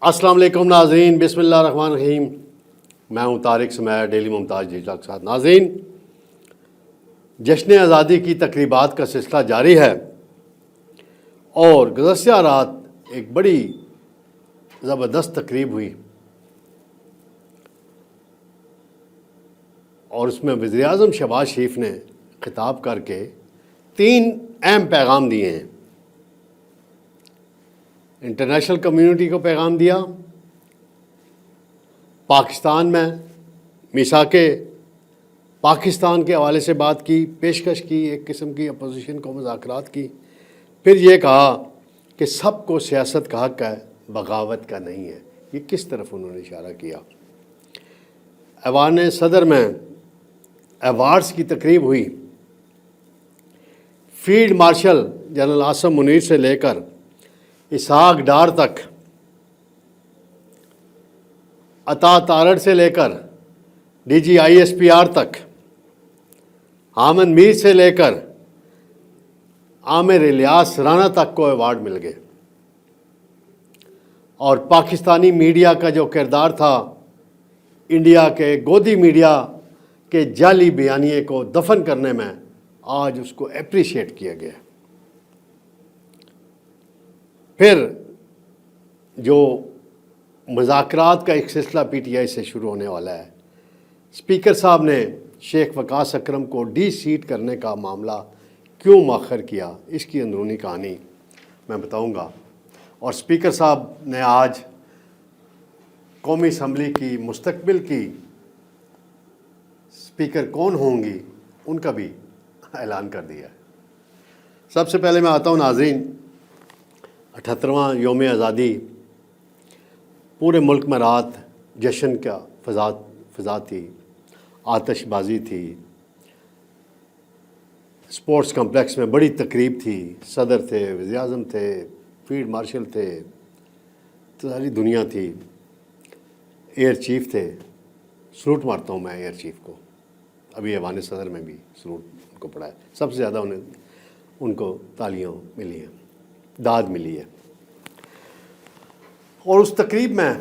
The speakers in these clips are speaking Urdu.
السلام علیکم ناظرین، بسم اللہ الرحمن الرحیم۔ میں ہوں طارق سمیع، ڈیلی ممتاز ڈیجیٹل کے ساتھ۔ ناظرین، جشن آزادی کی تقریبات کا سلسلہ جاری ہے اور گزشتہ رات ایک بڑی زبردست تقریب ہوئی اور اس میں وزیر اعظم شہباز شریف نے خطاب کر کے 3 اہم پیغام دیے ہیں۔ انٹرنیشنل کمیونٹی کو پیغام دیا، پاکستان میں میثاق پاکستان کے حوالے سے بات کی، پیشکش کی، ایک قسم کی اپوزیشن کو مذاکرات کی، پھر یہ کہا کہ سب کو سیاست کا حق ہے، بغاوت کا نہیں ہے۔ یہ کس طرف انہوں نے اشارہ کیا؟ ایوان صدر میں ایوارڈز کی تقریب ہوئی۔ Field marshal general Asim Munir سے لے کر اسحاق ڈار تک، عطا تارڑ سے لے کر D G I S P R تک، حامد میر سے لے کر عامر الیاس رانا تک کو ایوارڈ مل گئے۔ اور پاکستانی میڈیا کا جو کردار تھا، انڈیا کے گودی میڈیا کے جعلی بیانیے کو دفن کرنے میں، آج اس کو اپریشیٹ کیا گیا۔ پھر جو مذاکرات کا ایک سلسلہ پی ٹی آئی سے شروع ہونے والا ہے، اسپیکر صاحب نے شیخ وقاص اکرم کو ڈی سیٹ کرنے کا معاملہ کیوں مؤخر کیا، اس کی اندرونی کہانی میں بتاؤں گا۔ اور اسپیکر صاحب نے آج قومی اسمبلی کی مستقبل کی اسپیکر کون ہوں گی، ان کا بھی اعلان کر دیا ہے۔ سب سے پہلے میں آتا ہوں ناظرین، 78واں یوم آزادی، پورے ملک میں رات جشن کا فضا تھی، آتش بازی تھی، اسپورٹس کمپلیکس میں بڑی تقریب تھی، صدر تھے، وزیر اعظم تھے، فیلڈ مارشل تھے، ساری دنیا تھی، ایئر چیف تھے۔ سلوٹ مارتا ہوں میں ایئر چیف کو، ابھی ایوان صدر میں بھی سلوٹ ان کو پڑھا ہے، سب سے زیادہ ان کو تالیاں ملی ہیں، داد ملی ہے۔ اور اس تقریب میں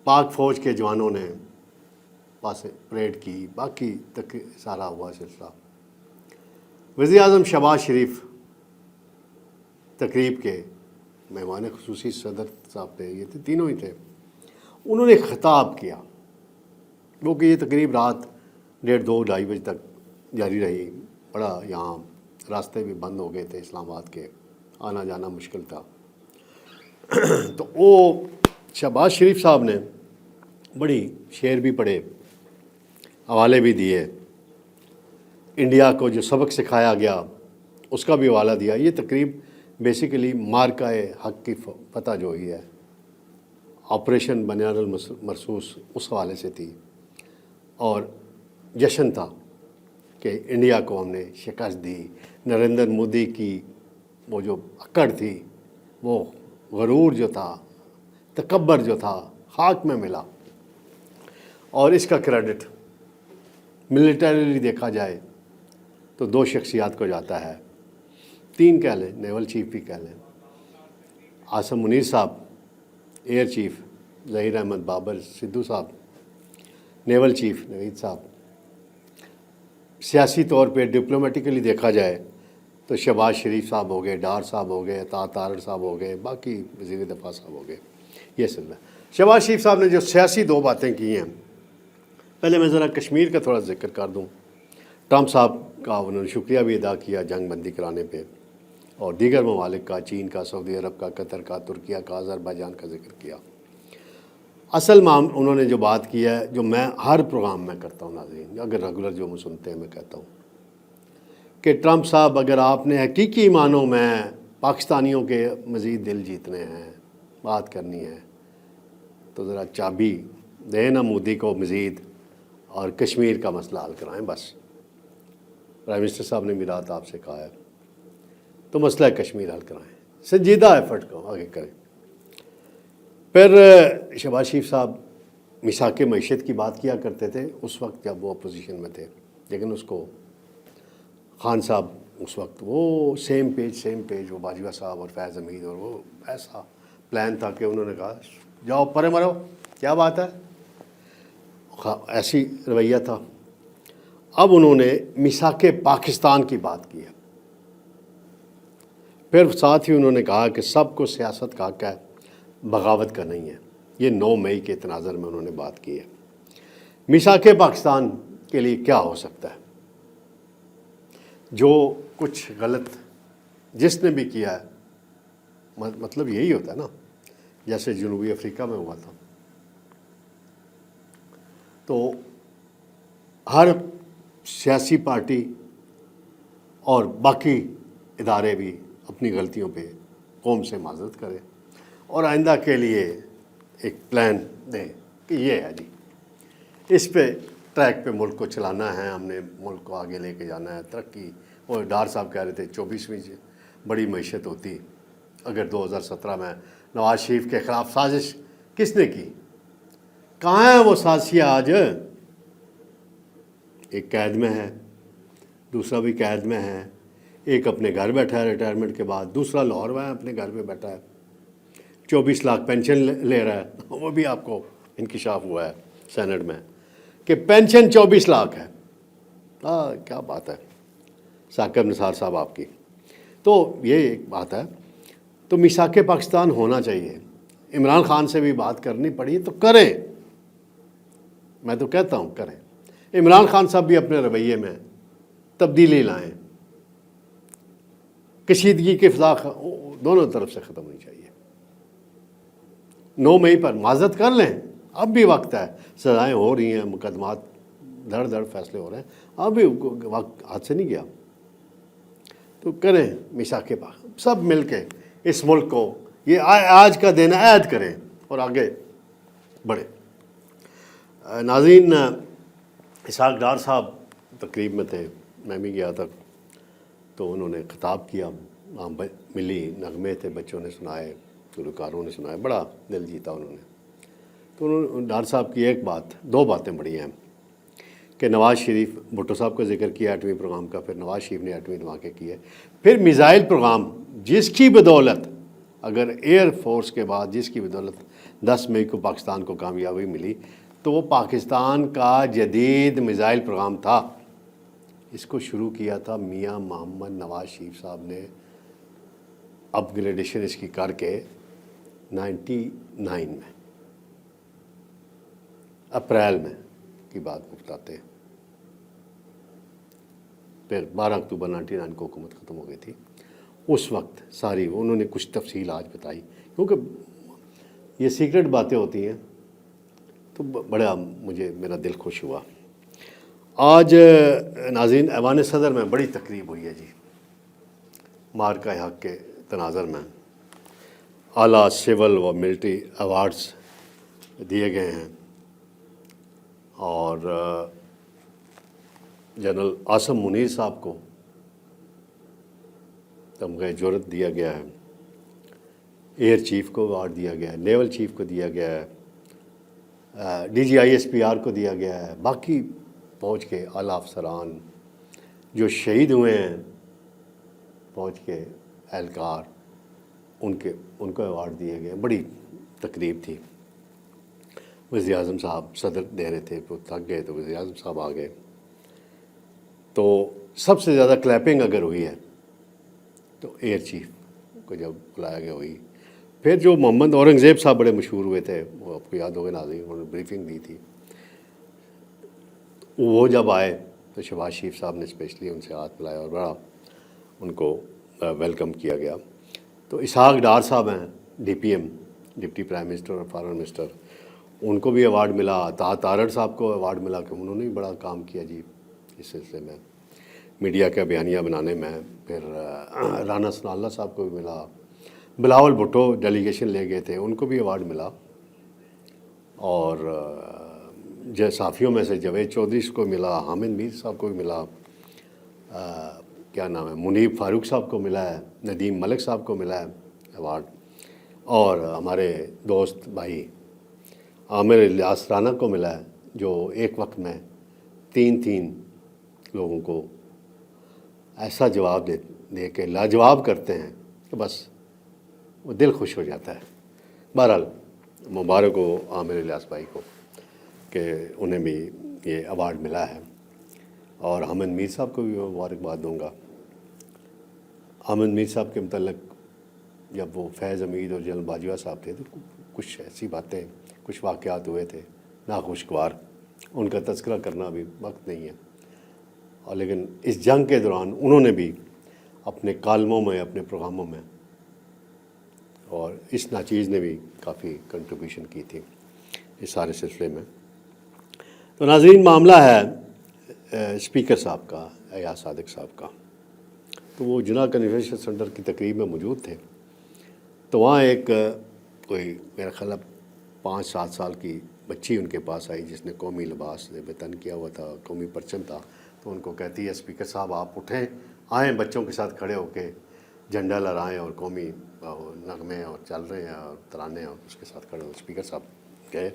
پاک فوج کے جوانوں نے پاس پریڈ کی، باقی سارا ہوا سلسلہ۔ وزیر اعظم شہباز شریف تقریب کے مہمان خصوصی صدر صاحب تھے، یہ تینوں ہی تھے۔ انہوں نے خطاب کیا، وہ کہ یہ تقریب رات 1:30 2:30 بجے تک جاری رہی۔ بڑا یہاں راستے بھی بند ہو گئے تھے اسلام آباد کے، آنا جانا مشکل تھا۔ تو وہ شہباز شریف صاحب نے بڑی شعر بھی پڑھے، حوالے بھی دیے، انڈیا کو جو سبق سکھایا گیا اس کا بھی حوالہ دیا۔ یہ تقریب بیسیکلی مارکہ حق کی فتح جو ہوئی ہے، آپریشن بنیاد المرصوص، اس حوالے سے تھی، اور جشن تھا کہ انڈیا کو ہم نے شکست دی۔ نریندر مودی کی وہ جو اکڑ تھی، وہ غرور جو تھا، تکبر جو تھا، خاک میں ملا۔ اور اس کا کریڈٹ ملٹریلی دیکھا جائے تو 2 شخصیات کو جاتا ہے، 3 کہہ لیں، نیول چیف بھی کہہ لیں۔ عاصم منیر صاحب ایئر چیف، ظہیر احمد بابر سدھو صاحب نیول چیف، نوید صاحب۔ سیاسی طور پہ ڈپلومیٹیکلی دیکھا جائے تو شہباز شریف صاحب ہو گئے، ڈار صاحب ہو گئے، عطا تارڑ صاحب ہو گئے، باقی وزیر دفاع صاحب ہو گئے۔ یہ سلسلہ شہباز شریف صاحب نے جو سیاسی 2 باتیں کی ہیں، پہلے میں ذرا کشمیر کا تھوڑا ذکر کر دوں۔ ٹرمپ صاحب کا انہوں نے شکریہ بھی ادا کیا جنگ بندی کرانے پہ، اور دیگر ممالک کا، چین کا، سعودی عرب کا، قطر کا، ترکیہ کا، آذربائیجان کا ذکر کیا۔ اصل انہوں نے جو بات کی ہے، جو میں ہر پروگرام میں کرتا ہوں ناظرین، اگر ریگولر جو مجھ سنتے ہیں میں کہتا ہوں کہ ٹرمپ صاحب، اگر آپ نے حقیقی معنوں میں پاکستانیوں کے مزید دل جیتنے ہیں، بات کرنی ہے، تو ذرا چابی دیں نا مودی کو مزید، اور کشمیر کا مسئلہ حل کرائیں بس۔ پرائم منسٹر صاحب نے بھی رات آپ سے کہا ہے، تو مسئلہ کشمیر حل کرائیں، سنجیدہ ایفرٹ کو آگے کریں۔ پھر شہباز شریف صاحب میثاق معیشت کی بات کیا کرتے تھے اس وقت جب وہ اپوزیشن میں تھے، لیکن اس کو خان صاحب اس وقت وہ سیم پیج وہ باجوہ صاحب اور فیض حمید، اور وہ ایسا پلان تھا کہ انہوں نے کہا جاؤ پرے مرو، کیا بات ہے، ایسی رویہ تھا۔ اب انہوں نے میثاق پاکستان کی بات کی ہے، پھر ساتھ ہی انہوں نے کہا کہ سب کو سیاست کا حق ہے، بغاوت کا نہیں ہے۔ یہ 9 مئی کے تناظر میں انہوں نے بات کی ہے۔ میثاق پاکستان کے لیے کیا ہو سکتا ہے؟ جو کچھ غلط جس نے بھی کیا ہے، مطلب یہی ہوتا ہے نا، جیسے جنوبی افریقہ میں ہوا تھا، تو ہر سیاسی پارٹی اور باقی ادارے بھی اپنی غلطیوں پہ قوم سے معذرت کرے اور آئندہ کے لیے ایک پلان دیں کہ یہ ہے جی، اس پہ ٹریک پہ ملک کو چلانا ہے، ہم نے ملک کو آگے لے کے جانا ہے، ترقی۔ اور ڈار صاحب کہہ رہے تھے 24ویں بڑی معیشت ہوتی اگر 2017 میں نواز شریف کے خلاف سازش کس نے کی؟ کہاں ہے وہ سازشیاں آج؟ ایک قید میں ہے، دوسرا بھی قید میں ہے، ایک اپنے گھر بیٹھا ہے ریٹائرمنٹ کے بعد، دوسرا لاہور میں اپنے گھر پہ بیٹھا ہے، 24 لاکھ پینشن لے رہا ہے۔ وہ بھی آپ کو انکشاف ہوا ہے سینٹ میں کہ پینشن 24 لاکھ ہے۔ کیا بات ہے ثاقب نثار صاحب آپ کی۔ تو یہ ایک بات ہے۔ تو میثاق پاکستان ہونا چاہیے۔ عمران خان سے بھی بات کرنی پڑی تو کریں، میں تو کہتا ہوں کریں۔ عمران خان صاحب بھی اپنے رویے میں تبدیلی لائیں، کشیدگی کی فضا دونوں طرف سے ختم ہونی چاہیے۔ 9 مئی پر معذرت کر لیں، اب بھی وقت ہے، سزائیں ہو رہی ہیں، مقدمات دھڑ دھڑ فیصلے ہو رہے ہیں، اب بھی وقت ہاتھ سے نہیں گیا، تو کریں میثاق پاک، سب مل کے اس ملک کو یہ آج کا دن عائد کریں اور آگے بڑھیں۔ ناظرین، اسحاق ڈار صاحب تقریب میں تھے، میں بھی گیا تھا، تو انہوں نے خطاب کیا، ملی نغمے تھے، بچوں نے سنائے، گلوکاروں نے سنائے، بڑا دل جیتا انہوں نے۔ تو انہوں نے ڈار صاحب کی ایک بات، 2 باتیں بڑی ہیں کہ نواز شریف، بھٹو صاحب کا ذکر کیا 8ویں پروگرام کا، پھر نواز شریف نے 8ویں دھماکے کیے، پھر میزائل پروگرام جس کی بدولت، اگر ایئر فورس کے بعد جس کی بدولت 10 مئی کو پاکستان کو کامیابی ملی، تو وہ پاکستان کا جدید میزائل پروگرام تھا۔ اس کو شروع کیا تھا میاں محمد نواز شریف صاحب نے، اپ گریڈیشن اس کی کر کے 99 میں، اپریل میں کی بات بتاتے ہیں۔ پھر 12 اکتوبر 99 کو حکومت ختم ہو گئی تھی۔ اس وقت ساری انہوں نے کچھ تفصیل آج بتائی، کیونکہ یہ سیکرٹ باتیں ہوتی ہیں، تو بڑا میرا دل خوش ہوا۔ آج ناظرین ایوان صدر میں بڑی تقریب ہوئی ہے جی، مارکہ حق کے تناظر میں اعلیٰ سول و ملٹری ایوارڈز دیے گئے ہیں، اور جنرل عاصم منیر صاحب کو تمغہ جرأت دیا گیا ہے، ایئر چیف کو ایوارڈ دیا گیا ہے، نیول چیف کو دیا گیا ہے، DGISPR کو دیا گیا ہے، باقی فوج کے اعلیٰ افسران جو شہید ہوئے ہیں، فوج کے اہلکار، ان کو ایوارڈ دیے گئے۔ بڑی تقریب تھی، وزیر اعظم صاحب صدر دے رہے تھے، تو تھک گئے تو وزیر اعظم صاحب آ گئے۔ تو سب سے زیادہ کلیپنگ اگر ہوئی ہے تو ایئر چیف کو جب بلایا گیا ہوئی۔ پھر جو محمد اورنگزیب صاحب بڑے مشہور ہوئے تھے، وہ آپ کو یاد ہوگا ناظرین، انہوں نے بریفنگ دی تھی، وہ جب آئے تو شہباز شریف صاحب نے اسپیشلی ان سے ہاتھ ملایا اور بڑا ان کو ویلکم کیا گیا۔ تو اسحاق ڈار صاحب ہیں DPM، ڈپٹی پرائم منسٹر اور فارن منسٹر، ان کو بھی ایوارڈ ملا۔ تارڑ صاحب کو ایوارڈ ملا کہ انہوں نے بھی بڑا کام کیا جی اس سلسلے میں، میڈیا کا بیانیہ بنانے میں۔ پھر رانا ثناء اللہ صاحب کو بھی ملا، بلاول بھٹو ڈیلیگیشن لے گئے تھے، ان کو بھی ایوارڈ ملا، اور صحافیوں میں سے جاوید چودھری کو ملا، حامد میر صاحب کو بھی ملا، کیا نام ہے، منیب فاروق صاحب کو ملا ہے، ندیم ملک صاحب کو ملا ہے ایوارڈ، اور ہمارے دوست بھائی عامر الیاس رانا کو ملا ہے، جو ایک وقت میں 3 لوگوں کو ایسا جواب دے کے لاجواب کرتے ہیں کہ بس وہ دل خوش ہو جاتا ہے۔ بہرحال مبارک ہو عامر الیاس بھائی کو کہ انہیں بھی یہ ایوارڈ ملا ہے، اور احمد میر صاحب کو بھی میں مبارکباد دوں گا۔ احمد میر صاحب کے متعلق جب وہ فیض حمید اور جنرل باجوہ صاحب تھے تو کچھ ایسی باتیں، کچھ واقعات ہوئے تھے ناخوشگوار، ان کا تذکرہ کرنا ابھی وقت نہیں ہے، اور لیکن اس جنگ کے دوران انہوں نے بھی اپنے کالموں میں، اپنے پروگراموں میں، اور اس ناچیز نے بھی کافی کنٹریبیوشن کی تھی اس سارے سلسلے میں۔ تو ناظرین، معاملہ ہے اسپیکر صاحب کا، ایاز صادق صاحب کا۔ تو وہ جناح کنونشن سینٹر کی تقریب میں موجود تھے، تو وہاں ایک کوئی میرا خیال 5-7 سال کی بچی ان کے پاس آئی جس نے قومی لباس میں تن کیا ہوا تھا، قومی پرچم تھا، تو ان کو کہتی ہے اسپیکر صاحب آپ اٹھیں، آئیں بچوں کے ساتھ کھڑے ہو کے جھنڈا لہرائیں اور قومی نغمے اور چل رہے ہیں اور ترانے اور اس کے ساتھ کھڑے ہو۔ اسپیکر صاحب گئے،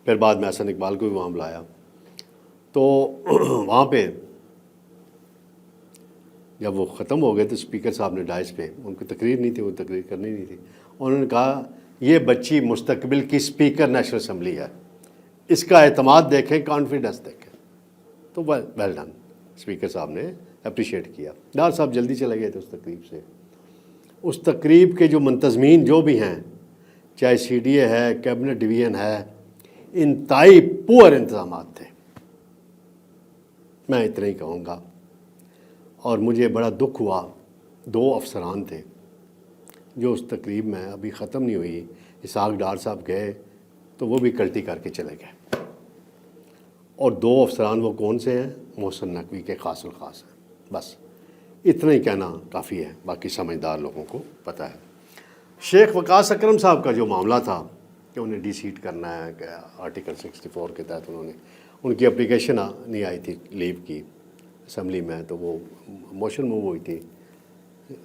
پھر بعد میں حسن اقبال کو بھی وہاں بلایا، تو وہاں پہ جب وہ ختم ہو گئے تو اسپیکر صاحب نے ڈائس پہ، ان کی تقریر نہیں تھی، وہ تقریر کرنی نہیں تھی، انہوں نے کہا یہ بچی مستقبل کی اسپیکر نیشنل اسمبلی ہے، اس کا اعتماد دیکھیں، کانفیڈنس دیکھیں۔ تو ویل ڈن، اسپیکر صاحب نے اپریشیٹ کیا۔ ڈار صاحب جلدی چلے گئے تھے اس تقریب سے۔ اس تقریب کے جو منتظمین جو بھی ہیں، چاہے سی ڈی اے ہے، کیبنٹ ڈویژن ہے، انتہائی پور انتظامات تھے، میں اتنا ہی کہوں گا۔ اور مجھے بڑا دکھ ہوا، 2 افسران تھے جو اس تقریب میں ابھی ختم نہیں ہوئی، اسحاق ڈار صاحب گئے تو وہ بھی کلٹی کر کے چلے گئے، اور 2 افسران وہ کون سے ہیں؟ محسن نقوی کے خاص الخاص ہیں۔ بس اتنا ہی کہنا کافی ہے، باقی سمجھدار لوگوں کو پتہ ہے۔ شیخ وقاص اکرم صاحب کا جو معاملہ تھا کہ انہیں ڈی سیٹ کرنا ہے، کہ آرٹیکل 64 کے تحت ان کی اپلیکیشن نہیں آئی تھی لیو کی اسمبلی میں، تو وہ موشن موو ہوئی تھی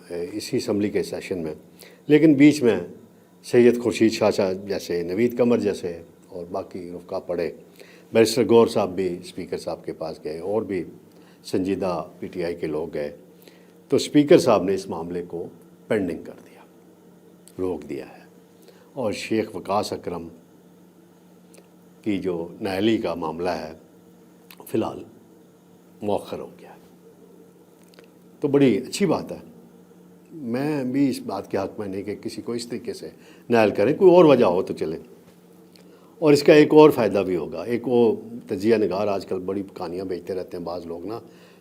اسی اسمبلی کے سیشن میں، لیکن بیچ میں سید خورشید شاہ جیسے، نوید قمر جیسے اور باقی رفقا پڑے، بیرسٹر گور صاحب بھی اسپیکر صاحب کے پاس گئے، اور بھی سنجیدہ پی ٹی آئی کے لوگ گئے، تو اسپیکر صاحب نے اس معاملے کو پینڈنگ کر دیا، روک دیا ہے، اور شیخ وقاص اکرم کی جو نااہلی کا معاملہ ہے فی الحال مؤخر ہو گیا ہے۔ تو بڑی اچھی بات ہے، میں بھی اس بات کے حق میں نہیں کہ کسی کو اس طریقے سے نائل کریں، کوئی اور وجہ ہو تو چلے۔ اور اس کا ایک اور فائدہ بھی ہوگا، ایک وہ تجزیہ نگار آج کل بڑی کہانیاں بیچتے رہتے ہیں بعض لوگ نا،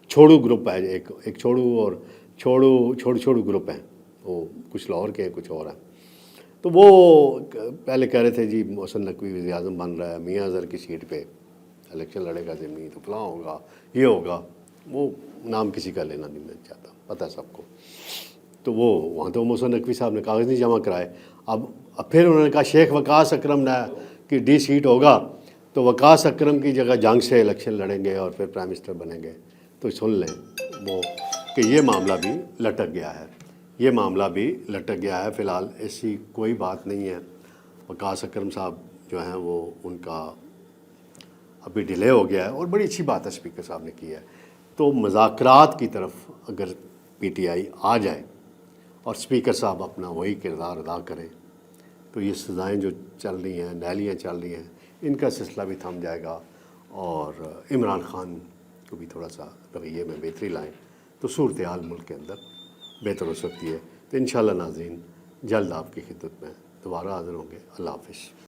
چھوڑو گروپ ہے، ایک چھوڑو اور چھوڑو گروپ ہیں، وہ کچھ لاہور کے کچھ اور ہیں، تو وہ پہلے کہہ رہے تھے جی محسن نقوی وزیر اعظم بن رہا ہے، میاں اظہر کی سیٹ پہ الیکشن لڑے گا ضمنی، تو فلاں ہوگا، یہ ہوگا، وہ نام کسی کا لینا نہیں میں چاہتا، پتہ ہے سب کو۔ تو وہ وہاں تو محسن نقوی صاحب نے کاغذ نہیں جمع کرائے، اب پھر انہوں نے کہا شیخ وقاص اکرم کی ڈی سیٹ ہوگا تو وقاص اکرم کی جگہ جنگ سے الیکشن لڑیں گے اور پھر پرائم منسٹر بنیں گے۔ تو سن لیں وہ کہ یہ معاملہ بھی لٹک گیا ہے، یہ معاملہ بھی لٹک گیا ہے، فی الحال ایسی کوئی بات نہیں ہے۔ وقاص اکرم صاحب جو ہیں وہ ان کا ابھی ڈیلے ہو گیا ہے، اور بڑی اچھی بات ہے اسپیکر صاحب نے کی ہے۔ تو مذاکرات کی طرف اگر پی ٹی آئی آ جائے اور اسپیکر صاحب اپنا وہی کردار ادا کریں تو یہ سزائیں جو چل رہی ہیں، نااہلیاں چل رہی ہیں، ان کا سلسلہ بھی تھم جائے گا، اور عمران خان کو بھی تھوڑا سا رویے میں بہتری لائیں تو صورتحال ملک کے اندر بہتر ہو سکتی ہے۔ تو انشاءاللہ ناظرین جلد آپ کی خدمت میں دوبارہ حاضر ہوں گے۔ اللہ حافظ۔